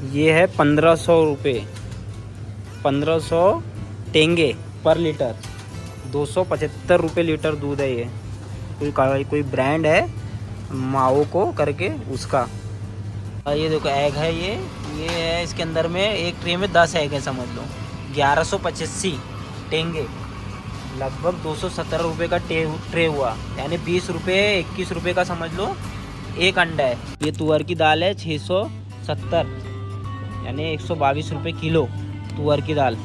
ये है 1500 रुपये, 1500 टेंगे पर लीटर। 275 रुपये लीटर दूध है ये। कोई ब्रांड है माओ को करके उसका। ये देखो एग है ये है, इसके अंदर में एक ट्रे में 10 एग है समझ लो। 1185 टेंगे, लगभग 270 रुपये का ट्रे हुआ, यानी 20 रुपये 21 रुपये का समझ लो एक अंडा है। ये तुअर की दाल है 670, यानी 122 रुपये किलो तुअर की दाल।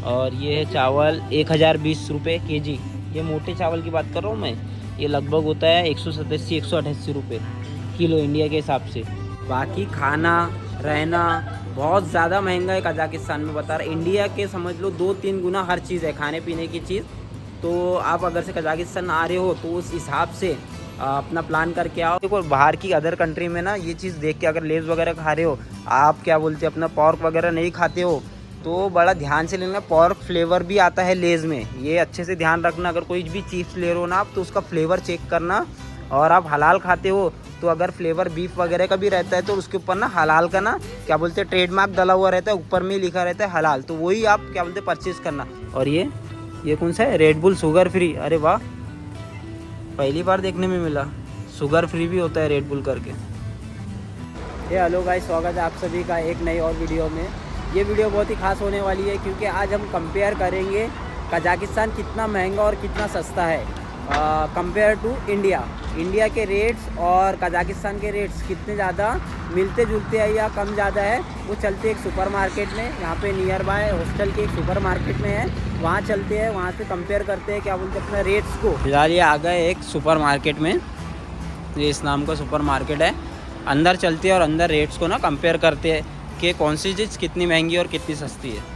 और ये है चावल 1020 रुपये केजी। ये मोटे चावल की बात कर रहा हूँ मैं। ये लगभग होता है 187 188 रुपये किलो इंडिया के हिसाब से। बाकी खाना रहना बहुत ज़्यादा महंगा है कजाकिस्तान में, बता रहा। इंडिया के समझ लो 2-3 गुना हर चीज़ है, खाने पीने की चीज़। तो आप अगर से कजाकिस्तान आ रहे हो तो उस हिसाब से अपना प्लान करके आओ। देखो बाहर की अदर कंट्री में ना ये चीज़ देख के, अगर लेज़ वगैरह खा रहे हो आप, क्या बोलते हैं अपना पॉर्क वगैरह नहीं खाते हो, तो बड़ा ध्यान से लेना। पॉर्क फ्लेवर भी आता है लेज़ में, ये अच्छे से ध्यान रखना। अगर कोई भी चिप्स ले रहे हो ना आप, तो उसका फ्लेवर चेक करना। और आप हलाल खाते हो तो अगर फ्लेवर बीफ वगैरह का भी रहता है तो उसके ऊपर ना हलाल का ना क्या बोलते हैं ट्रेडमार्क डला हुआ रहता है, ऊपर में लिखा रहता है हलाल, तो वही आप क्या बोलते हैं परचेज करना। और ये कौन सा है? Red bull sugar free. अरे वाह, पहली बार देखने में मिला, शुगर फ्री भी होता है रेड बुल करके। हेलो गाइस, स्वागत है आप सभी का एक नई और वीडियो में। ये वीडियो बहुत ही खास होने वाली है क्योंकि आज हम कंपेयर करेंगे कजाकिस्तान कितना महंगा और कितना सस्ता है कंपेयर टू इंडिया के रेट्स और कजाकिस्तान के रेट्स कितने ज़्यादा मिलते जुलते हैं या कम ज़्यादा है। वो चलते एक सुपर मार्केट में, यहाँ पे नियर बाय हॉस्टल के एक सुपर मार्केट में है, वहाँ चलते हैं, वहाँ से कंपेयर करते हैं क्या बोलते हैं अपने रेट्स को। फिलहाल ये आ गए एक सुपर मार्केट में, ये इस नाम का सुपर मार्केट है। अंदर चलते हैं और अंदर रेट्स को ना कंपेयर करते हैं कि कौन सी चीज़ कितनी महंगी और कितनी सस्ती है।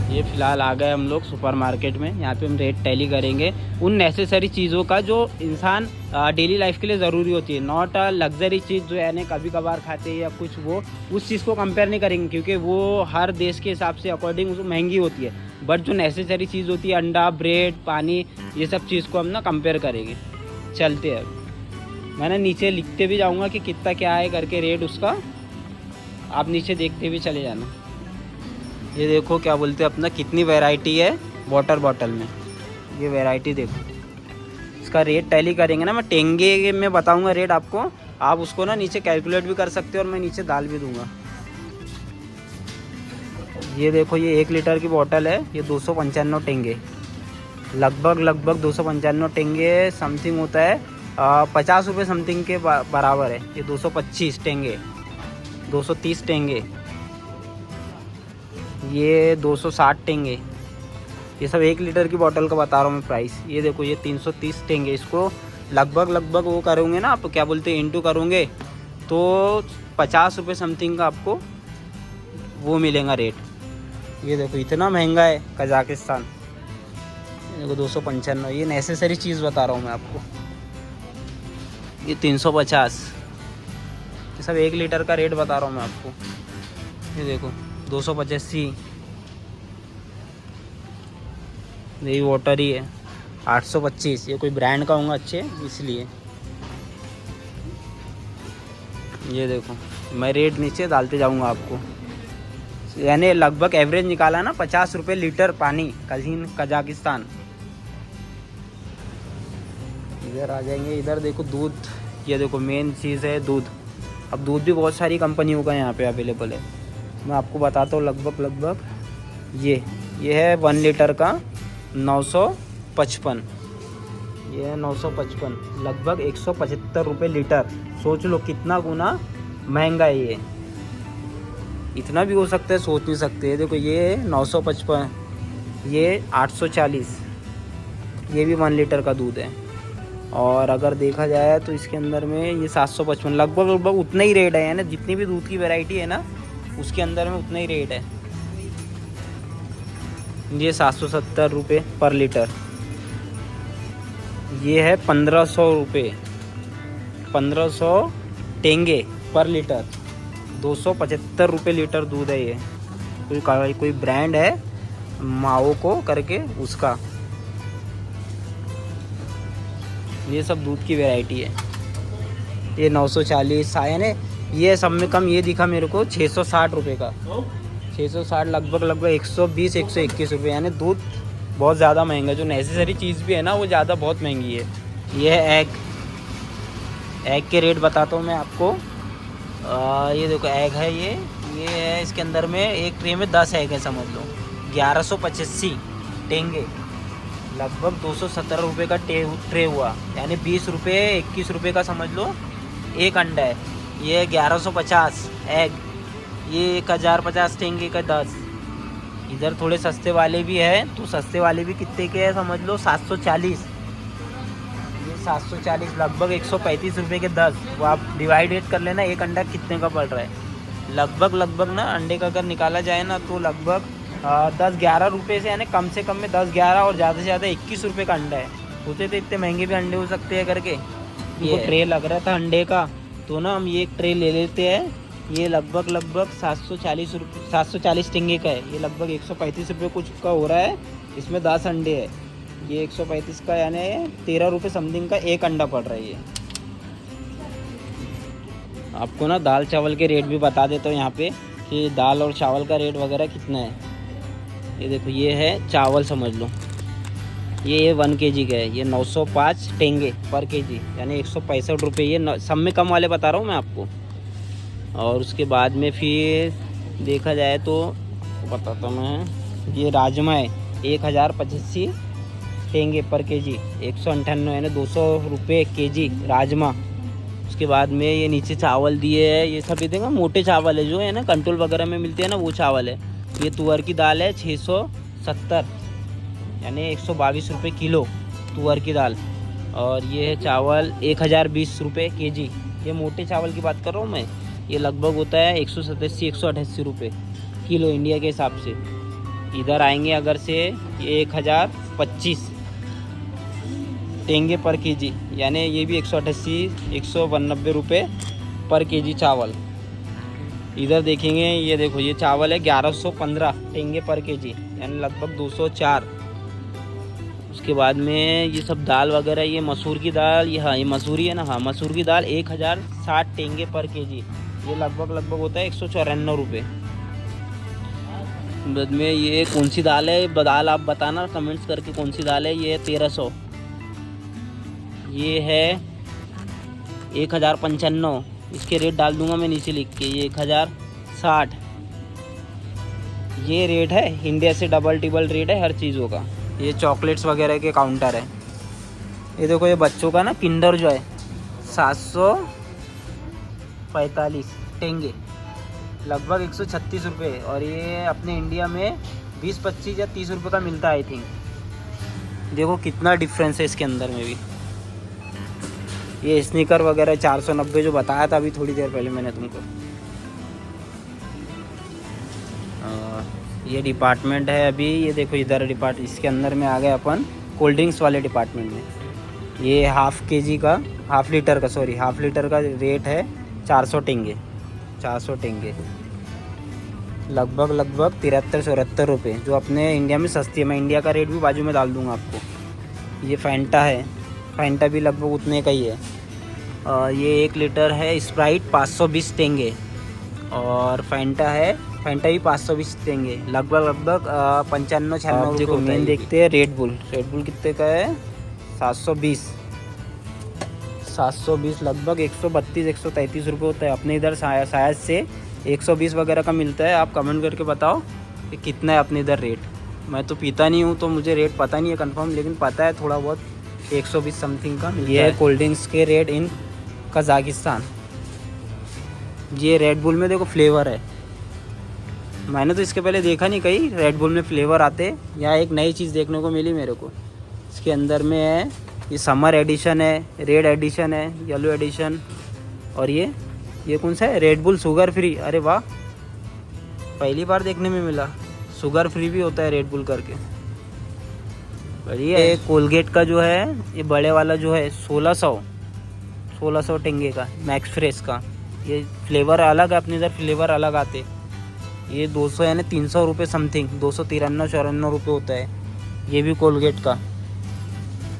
ये फ़िलहाल आ गए हम लोग सुपर मार्केट में। यहाँ पे हम रेट टैली करेंगे उन नेसेसरी चीज़ों का जो इंसान डेली लाइफ के लिए ज़रूरी होती है, नॉट लग्जरी चीज़ जो यानी कभी कभार खाते हैं या कुछ, वो उस चीज़ को कंपेयर नहीं करेंगे क्योंकि वो हर देश के हिसाब से अकॉर्डिंग उसको महंगी होती है। बट जो नेसेसरी चीज़ होती है, अंडा, ब्रेड, पानी, ये सब चीज़ को हम ना कंपेयर करेंगे। चलते हैं। मैंने नीचे लिखते भी जाऊँगा कि कितना क्या है करके रेट उसका, आप नीचे देखते भी चले जाना। ये देखो क्या बोलते हैं अपना कितनी वैरायटी है वाटर बॉटल में, ये वैरायटी देखो। इसका रेट टैली करेंगे ना, मैं टेंगे में बताऊंगा रेट आपको, आप उसको ना नीचे कैलकुलेट भी कर सकते हो और मैं नीचे डाल भी दूंगा। ये देखो ये 1 लीटर की बोतल है, ये 295 टेंगे, लगभग 295 टेंगे समथिंग होता है 50 रुपये समथिंग के बराबर है। ये 225 टेंगे, 230 टेंगे, ये 260 टेंगे। ये सब 1 लीटर की बोतल का बता रहा हूँ मैं प्राइस। ये देखो ये 330 टेंगे। इसको लगभग वो करोगे ना आप, क्या बोलते हैं इंटू करोगे तो 50 रुपये समथिंग का आपको वो मिलेगा रेट। ये देखो इतना महंगा है कजाकिस्तान। देखो 295, ये नेसेसरी चीज़ बता रहा हूँ मैं आपको। ये 350, ये सब 1 लीटर का रेट बता रहा हूँ मैं आपको। ये देखो 285, यही वाटर ही है 825। ये कोई ब्रांड का होगा अच्छे इसलिए। ये देखो मैं रेट नीचे डालते जाऊंगा आपको, यानी लगभग एवरेज निकाला ना 50 रुपये लीटर पानी कजाकिस्तान। इधर आ जाएंगे, इधर देखो दूध। ये देखो मेन चीज़ है दूध। अब दूध भी बहुत सारी कंपनियों का यहाँ पे अवेलेबल है, मैं आपको बताता हूँ। लगभग ये है 1 लीटर का 955, ये है 955, लगभग 175 रुपये लीटर। सोच लो कितना गुना महंगा है ये। इतना भी हो सकता है, सोच नहीं सकते। देखो ये 955, ये 840, ये भी 1 लीटर का दूध है। और अगर देखा जाए तो इसके अंदर में ये 755, लगभग उतना ही रेट है, यानी जितनी भी दूध की वैरायटी है ना उसके अंदर में उतना ही रेट है। ये 770 रुपये पर लीटर। ये है 1500 रुपये, 1500 टेंगे पर लीटर। 275 रुपये लीटर दूध है ये। कोई ब्रांड है माओ को करके उसका। ये सब दूध की वैरायटी है। ये 940 यानी ये सब में कम ये दिखा मेरे को 660 रुपये का। 660 लगभग 120-121 रुपये, यानी दूध बहुत ज़्यादा महंगा। जो नेसेसरी चीज़ भी है ना वो ज़्यादा बहुत महंगी है। ये है एग के रेट बताता हूँ मैं आपको। ये देखो एग है, ये है, इसके अंदर में एक ट्रे में 10 एग है समझ लो। 1185 टेंगे, लगभग 270 रुपये का ट्रे हुआ, यानी 20 रुपये 21 रुपये का समझ लो एक अंडा है। ये 1150 एग, ये 1050 टेंगे का 10। इधर थोड़े सस्ते वाले भी हैं, तो सस्ते वाले भी कितने के हैं समझ लो 740। ये 740 लगभग 135 रुपये के 10। वो आप डिवाइडेड कर लेना एक अंडा कितने का पड़ रहा है। लगभग ना अंडे का अगर निकाला जाए ना तो लगभग 10-11 रुपये से, यानी कम से कम में 10-11 और ज़्यादा से ज़्यादा 21 रुपये का अंडा है। होते तो इतने महंगे भी अंडे हो सकते हैं करके। ये ट्रे लग रहा था अंडे का, तो ना हम ये एक ट्रे ले लेते हैं। ये लगभग 740 टेंगे का है। ये लगभग 135 रुपये कुछ का हो रहा है। इसमें 10 अंडे है। ये 135 का यानी 13 रुपये समथिंग का एक अंडा पड़ रहा है। ये आपको ना दाल चावल के रेट भी बता देता हूँ यहाँ पे कि दाल और चावल का रेट वगैरह कितना है। ये देखो ये है चावल समझ लो, ये 1 kg का है। ये 905 टेंगे पर kg, यानी 165 रुपये। ये सब में कम वाले बता रहा हूँ मैं आपको। और उसके बाद में फिर देखा जाए तो बताता मैं, ये राजमा है 1085 टेंगे पर kg, 198 यानी 200 रुपये kg राजमा। उसके बाद में ये नीचे चावल दिए है, ये सब देखेंगे मोटे चावल है जो है ना कंट्रोल वगैरह में मिलते हैं ना, वो चावल है। ये तुअर की दाल है 670, यानी 122 रुपये किलो तुअर की दाल। और ये है चावल 1020 रुपये kg। ये मोटे चावल की बात कर रहा हूँ मैं। ये लगभग होता है 187-188 रुपये किलो इंडिया के हिसाब से। इधर आएंगे अगर से ये 1025 टेंगे पर kg, यानी ये भी 188-192 रुपये पर kg चावल। इधर देखेंगे, ये देखो ये चावल है 1115 टेंगे पर kg, यानी लगभग 204। उसके बाद में ये सब दाल वगैरह, ये मसूर की दाल, ये हाँ ये मसूरी है ना, हाँ मसूर की दाल 1060 टेंगे पर kg। ये लगभग होता है 194 रुपये। बाद में ये कौन सी दाल है, दाल आप बताना कमेंट्स करके कौन सी दाल है। ये 1300। ये है 1095, इसके रेट डाल दूंगा मैं नीचे लिख के। ये 1060। ये रेट है इंडिया से डबल टिबल रेट है हर चीज़ों का। ये चॉकलेट्स वगैरह के काउंटर है। ये देखो ये बच्चों का ना किंडर जो है 745 टेंगे, लगभग 136 रुपये। और ये अपने इंडिया में 20-25 या 30 रुपये का मिलता है आई थिंक। देखो कितना डिफरेंस है इसके अंदर में भी। ये स्नीकर वगैरह 490 जो बताया था अभी थोड़ी देर पहले मैंने तुमको। ये डिपार्टमेंट है अभी। ये देखो इधर इसके अंदर में आ गए अपन कोल्ड ड्रिंक्स वाले डिपार्टमेंट में। ये हाफ लीटर का रेट है 400 टेंगे। 400 टेंगे लगभग 73-74 रुपये, जो अपने इंडिया में सस्ती है। मैं इंडिया का रेट भी बाजू में डाल दूंगा आपको। ये फैंटा है, फैंटा भी लगभग उतने का ही है। ये 1 लीटर है स्प्राइट 520 टेंगे, और फैंटा भी 520 देंगे, लगभग 95-96 रुपये। देखो मेन देखते हैं रेड बुल कितने का है 720 लगभग 132-133 रुपये होता है। अपने इधर शायद से 120 वगैरह का मिलता है। आप कमेंट करके बताओ कि कितना है अपने इधर रेट। मैं तो पीता नहीं हूँ तो मुझे रेट पता नहीं है कंफर्म, लेकिन पता है थोड़ा बहुत 120 समथिंग का मिलता है। ये है कोल्ड ड्रिंक्स के रेट इन कजाकिस्तान। ये रेड बुल में देखो फ्लेवर है, मैंने तो इसके पहले देखा नहीं कहीं रेड बुल में फ्लेवर आते। यहाँ एक नई चीज़ देखने को मिली मेरे को। इसके अंदर में है ये समर एडिशन है, रेड एडिशन है, येलो एडिशन, और ये कौन सा है रेड बुल शुगर फ्री। अरे वाह, पहली बार देखने में मिला शुगर फ्री भी होता है रेड बुल करके। बढ़िया। ये कोलगेट का जो है ये बड़े वाला जो है 1600 टेंगे का मैक्स फ्रेश का। ये फ्लेवर अलग है, अपने इधर फ्लेवर अलग आते। ये 200 यानी 300 रुपये समथिंग, 293-94 रुपये होता है। ये भी कोलगेट का।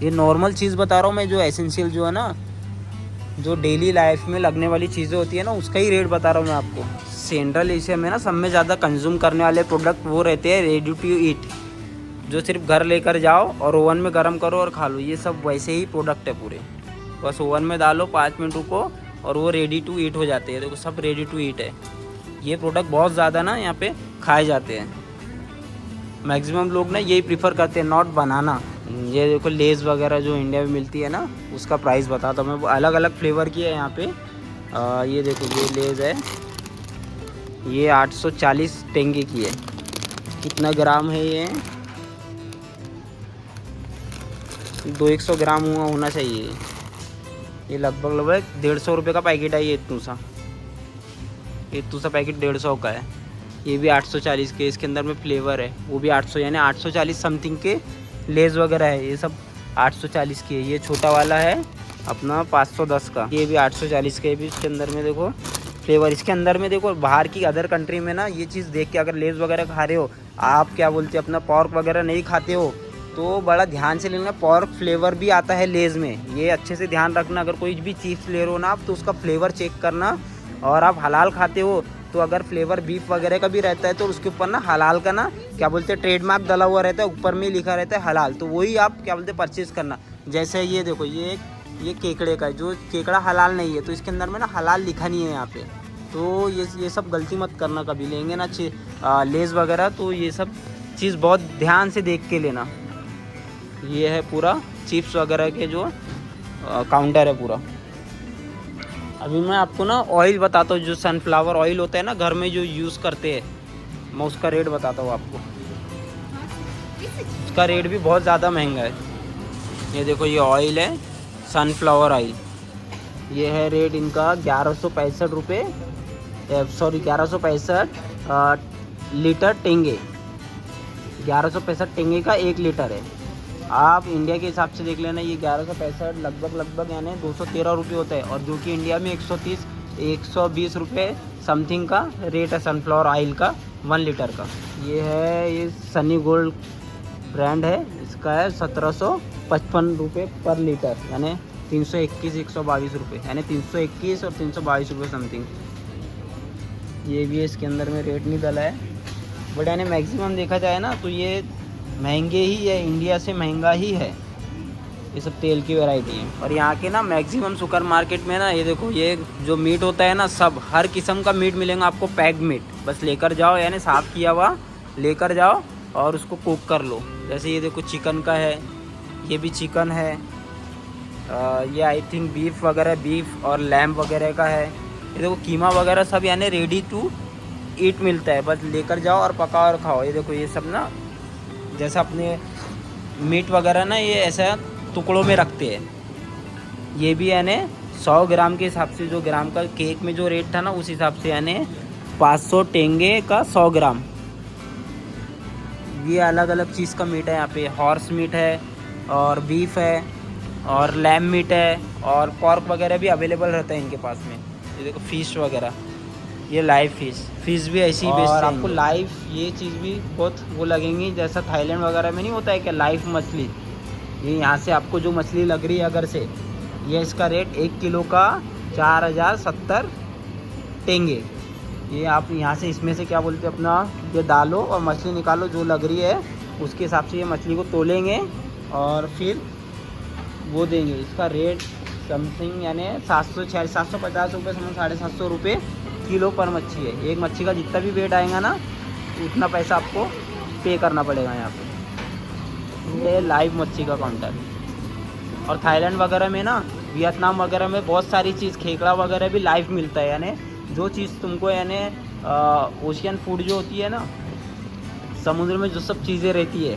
ये नॉर्मल चीज़ बता रहा हूँ मैं, जो एसेंशियल जो है ना जो डेली लाइफ में लगने वाली चीज़ें होती है ना, उसका ही रेट बता रहा हूँ मैं आपको। सेंट्रल एशिया में ना सब में ज़्यादा कंज्यूम करने वाले प्रोडक्ट वो रहते हैं रेडी टू ईट, जो सिर्फ घर लेकर जाओ और ओवन में गर्म करो और खा लो। ये सब वैसे ही प्रोडक्ट है पूरे, बस ओवन में डालो 5 मिनट रुको और वो रेडी टू ईट हो जाते हैं। देखो सब रेडी टू ईट है। ये प्रोडक्ट बहुत ज़्यादा ना यहाँ पे खाए जाते हैं। मैक्सिमम लोग ना यही प्रीफर करते हैं, नॉट बनाना। ये देखो लेज़ वगैरह जो इंडिया में मिलती है ना, उसका प्राइस बताता हूँ मैं। अलग अलग फ्लेवर की है यहाँ पे। ये देखो ये लेज़ है, ये 840 टेंगे की है। कितना ग्राम है ये? 200 ग्राम हुआ होना चाहिए। ये लगभग 150 रुपये का पैकेट है। ये इतू सा पैकेट 150 का है। ये भी 840 के, इसके अंदर में फ्लेवर है वो भी 800, यानी 840 समथिंग के लेज़ वगैरह है। ये सब 840 की है। ये छोटा वाला है अपना 510 का, ये भी 840 का। ये भी इसके अंदर में देखो फ्लेवर। इसके अंदर में देखो, बाहर की अदर कंट्री में ना ये चीज़ देख के, अगर लेज़ वगैरह खा रहे हो आप, क्या बोलते हैं, अपना पॉर्क वगैरह नहीं खाते हो तो बड़ा ध्यान से लेना। पॉर्क फ्लेवर भी आता है लेज़ में, ये अच्छे से ध्यान रखना। अगर कोई भी चिप्स ले रहे हो ना आप, तो उसका फ्लेवर चेक करना। और आप हलाल खाते हो तो अगर फ्लेवर बीफ वगैरह का भी रहता है तो उसके ऊपर ना हलाल का ना, क्या बोलते हैं, ट्रेडमार्क डला हुआ रहता है, ऊपर में लिखा रहता है हलाल, तो वही आप, क्या बोलते हैं, परचेज़ करना। जैसे ये देखो ये केकड़े का है, जो केकड़ा हलाल नहीं है तो इसके अंदर में ना हलाल लिखा नहीं है यहाँ पे। तो ये सब गलती मत करना कभी लेंगे ना लेज़ वगैरह, तो ये सब चीज़ बहुत ध्यान से देख के लेना। ये है पूरा चिप्स वगैरह के जो काउंटर है पूरा। अभी मैं आपको ना ऑयल बताता हूँ, जो सनफ्लावर ऑयल होता है ना घर में जो यूज़ करते हैं, मैं उसका रेट बताता हूँ आपको। उसका रेट भी बहुत ज़्यादा महंगा है। ये देखो ये ऑयल है सनफ्लावर ऑयल, ये है रेट इनका 1165 रुपये, सॉरी 1165 लीटर टेंगे। 1165 टेंगे का 1 लीटर है। आप इंडिया के हिसाब से देख लेना, ये 1165 लगभग यानी 213 रुपये होता है। और जो कि इंडिया में 120 रुपये समथिंग का रेट है सनफ्लावर ऑयल का 1 लीटर का। ये है, ये सनी गोल्ड ब्रांड है, इसका है 1755 रुपये पर लीटर, यानी 321-122 रुपये, यानी 321 और 322 रुपये समथिंग। ये भी है, इसके अंदर में रेट नहीं डाला है, बट यानी मैक्सिमम देखा जाए ना तो ये महंगे ही है, इंडिया से महंगा ही है ये सब तेल की वैरायटी है। और यहाँ के ना मैक्सिमम सुपर मार्केट में ना, ये देखो ये जो मीट होता है ना, सब हर किस्म का मीट मिलेगा आपको, पैक्ड मीट। बस लेकर जाओ, यानी साफ़ किया हुआ लेकर जाओ और उसको कुक कर लो। जैसे ये देखो चिकन का है, ये भी चिकन है। ये आई थिंक बीफ वगैरह, बीफ और लैम्प वगैरह का है। ये देखो कीमा वगैरह सब यानी रेडी टू ईट मिलता है, बस लेकर जाओ और पकाओ और खाओ। ये देखो ये सब ना, जैसा अपने मीट वगैरह ना ये ऐसा टुकड़ों में रखते हैं। ये भी यानी 100 ग्राम के हिसाब से, जो ग्राम का केक में जो रेट था ना उस हिसाब से, यानी 500 टेंगे का 100 ग्राम। ये अलग अलग चीज़ का मीट है यहाँ पे। हॉर्स मीट है और बीफ है और लैम मीट है और पॉर्क वगैरह भी अवेलेबल रहता है इनके पास में। ये देखो फ़िश वगैरह, ये लाइव फ़िश भी ऐसी ही बेचते हैं। और आपको लाइव ये चीज़ भी बहुत वो लगेंगी, जैसा थाईलैंड वगैरह में नहीं होता है कि लाइव मछली। ये यहाँ से आपको जो मछली लग रही है अगर से, ये इसका रेट 1 किलो का 4070 टेंगे। ये आप यहाँ से इसमें से, क्या बोलते हैं, अपना ये डालो और मछली निकालो जो लग रही है, उसके हिसाब से ये मछली को तोलेंगे और फिर वो देंगे। इसका रेट समथिंग यानी 750 रुपये, 750 रुपये किलो पर मच्छी है। एक मच्छी का जितना भी वेट आएगा ना, उतना पैसा आपको पे करना पड़ेगा यहाँ पे। ये लाइव मच्छी का काउंटर। और थाईलैंड वगैरह में ना, वियतनाम वगैरह में बहुत सारी चीज़, खेकड़ा वगैरह भी लाइव मिलता है। यानी जो चीज़ तुमको, यानी ओशियन फूड जो होती है ना, समुद्र में जो सब चीज़ें रहती है,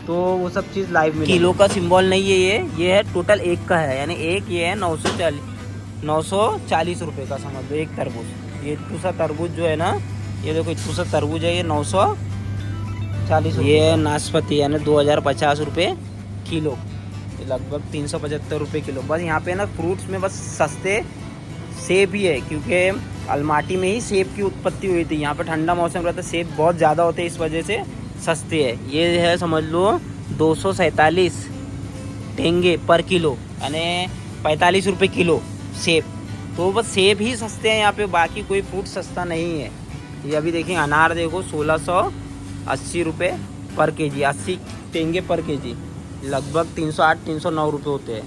तो वो सब चीज़ लाइव मिलेगी। किलो का सिंबल नहीं है ये है टोटल एक का है, यानी एक ये है 940 रुपये का, समझ लो एक तरबूज। ये दूसरा तरबूज जो है ना, ये देखो दूसरा तरबूज है, ये 940। ये नाशपाती यानी 2050 रुपये किलो, ये लगभग 375 रुपये किलो। बस यहाँ पे ना फ्रूट्स में बस सस्ते सेब ही है, क्योंकि अलमाटी में ही सेब की उत्पत्ति हुई थी। यहाँ पे ठंडा मौसम रहता है, सेब बहुत ज़्यादा होते हैं, इस वजह से सस्ते है। ये है समझ लो 247 टेंगे पर किलो, यानी 45 रुपये किलो। सेब, तो बस सेब ही सस्ते हैं यहाँ पे, बाकी कोई फ्रूट सस्ता नहीं है। ये अभी देखिए अनार देखो 1680 रुपये पर केजी, 80 टेंगे पर केजी, लगभग 308-309 रुपये होते हैं।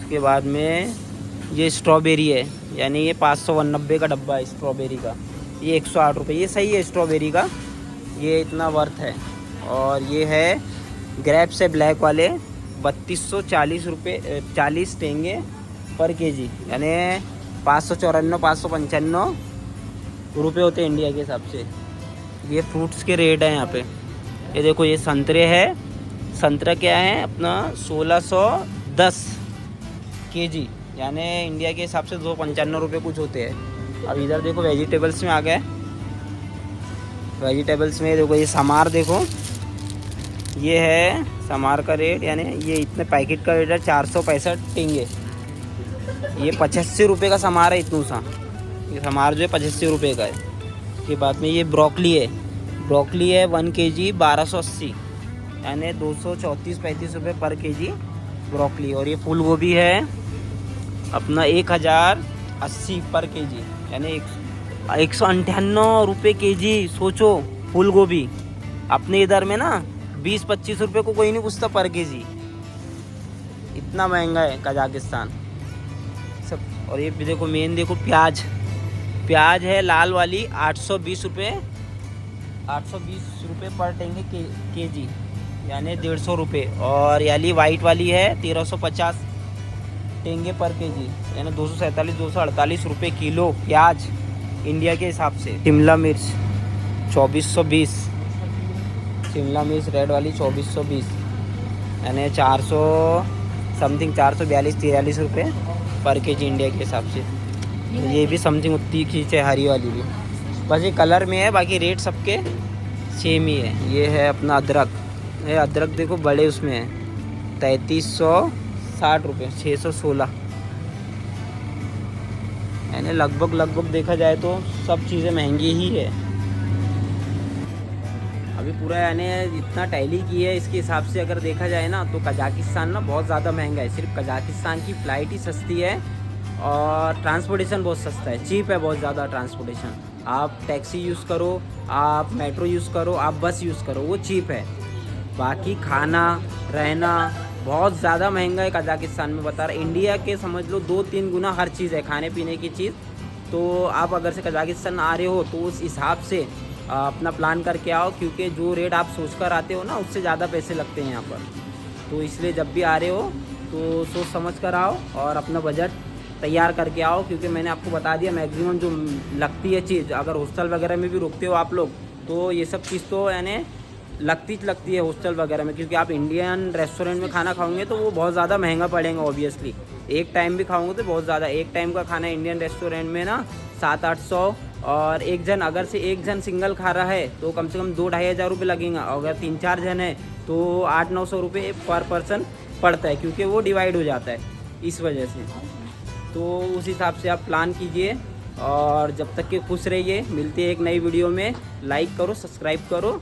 उसके बाद में ये स्ट्रॉबेरी है, यानी ये 590 का डब्बा है स्ट्रॉबेरी का, ये 108 रुपये। ये सही है स्ट्रॉबेरी का, ये इतना वर्थ है। और ये है ग्रेप्स है ब्लैक वाले, 3240 रुपये 40 टेंगे पर केजी, यानी 594-595 रुपये होते हैं इंडिया के हिसाब से। ये फ्रूट्स के रेट हैं यहाँ पे। ये देखो ये संतरे है, संतरा क्या है अपना 1610 केजी, यानी इंडिया के हिसाब से 295 रुपये कुछ होते हैं। अब इधर देखो वेजिटेबल्स में आ गए। वेजिटेबल्स में देखो ये समार देखो, ये है समार का रेट, यानी ये इतने पैकेट का रेट है 465 टेंगे। ये 85 रुपये का समार है इतनू सा, ये समार जो है 85 रुपये का है। उसके बाद में ये ब्रोकली है, ब्रोकली है 1 केजी 1280, यानी 234-35 रुपये पर केजी ब्रोकली। और ये फूल गोभी है अपना 1080 पर केजी, यानी 198 रुपये केजी। सोचो फूल गोभी अपने इधर में ना 20-25 रुपये को कोई नहीं पूछता पर केजी, इतना महंगा है कजाकिस्तान सब। और ये भी देखो मेन देखो प्याज, प्याज है लाल वाली 820 रुपये पर टेंगे केजी, यानी 150 रुपये। और याली वाइट वाली है 1350 टेंगे पर केजी, यानी 247-248 रुपये किलो प्याज इंडिया के हिसाब से। शिमला मिर्च 2420, शिमला मिर्च रेड वाली 2420, यानी 400 समथिंग 442-43 रुपये पर केजी इंडिया के हिसाब से। ये भी समथिंग उतनी खींच है हरी वाली भी, बस ये कलर में है, बाकी रेट सबके सेम ही है। ये है अपना अदरक, ये अदरक देखो बड़े उसमें है 3360 रुपये 616, यानी लगभग देखा जाए तो सब चीज़ें महंगी ही है अभी पूरा, यानी जितना टैली की है इसके हिसाब से अगर देखा जाए ना तो कजाकिस्तान ना बहुत ज़्यादा महंगा है। सिर्फ कजाकिस्तान की फ़्लाइट ही सस्ती है और ट्रांसपोर्टेशन बहुत सस्ता है, चीप है बहुत ज़्यादा ट्रांसपोर्टेशन। आप टैक्सी यूज़ करो, आप मेट्रो यूज़ करो, आप बस यूज़ करो, वो चीप है। बाकी खाना रहना बहुत ज़्यादा महंगा है कजाकिस्तान में, बता रहा। इंडिया के समझ लो 2-3 गुना हर चीज़ है, खाने पीने की चीज़। तो आप अगर से कजाकिस्तान आ रहे हो तो उस हिसाब से अपना प्लान करके आओ, क्योंकि जो रेट आप सोच कर आते हो ना उससे ज़्यादा पैसे लगते हैं यहाँ पर। तो इसलिए जब भी आ रहे हो तो सोच समझ कर आओ और अपना बजट तैयार करके आओ, क्योंकि मैंने आपको बता दिया मैक्सिमम जो लगती है चीज़। अगर हॉस्टल वगैरह में भी रुकते हो आप लोग तो ये सब चीज़ तो यानी लगती है हॉस्टल वगैरह में, क्योंकि आप इंडियन रेस्टोरेंट में खाना खाओगे तो वो बहुत ज़्यादा महंगा पड़ेगा ऑब्वियसली। एक टाइम भी खाओगे तो बहुत ज़्यादा, एक टाइम का खाना इंडियन रेस्टोरेंट में ना 700-800, और एक जन अगर से एक जन सिंगल खा रहा है तो कम से कम 2-2.5 हज़ार रुपये लगेगा। और अगर 3-4 जन है तो 800-900 रुपये पर पर्सन पड़ता है, क्योंकि वो डिवाइड हो जाता है इस वजह से। तो उस हिसाब से आप प्लान कीजिए और जब तक कि खुश रहिए। मिलते हैं एक नई वीडियो में, लाइक करो, सब्सक्राइब करो।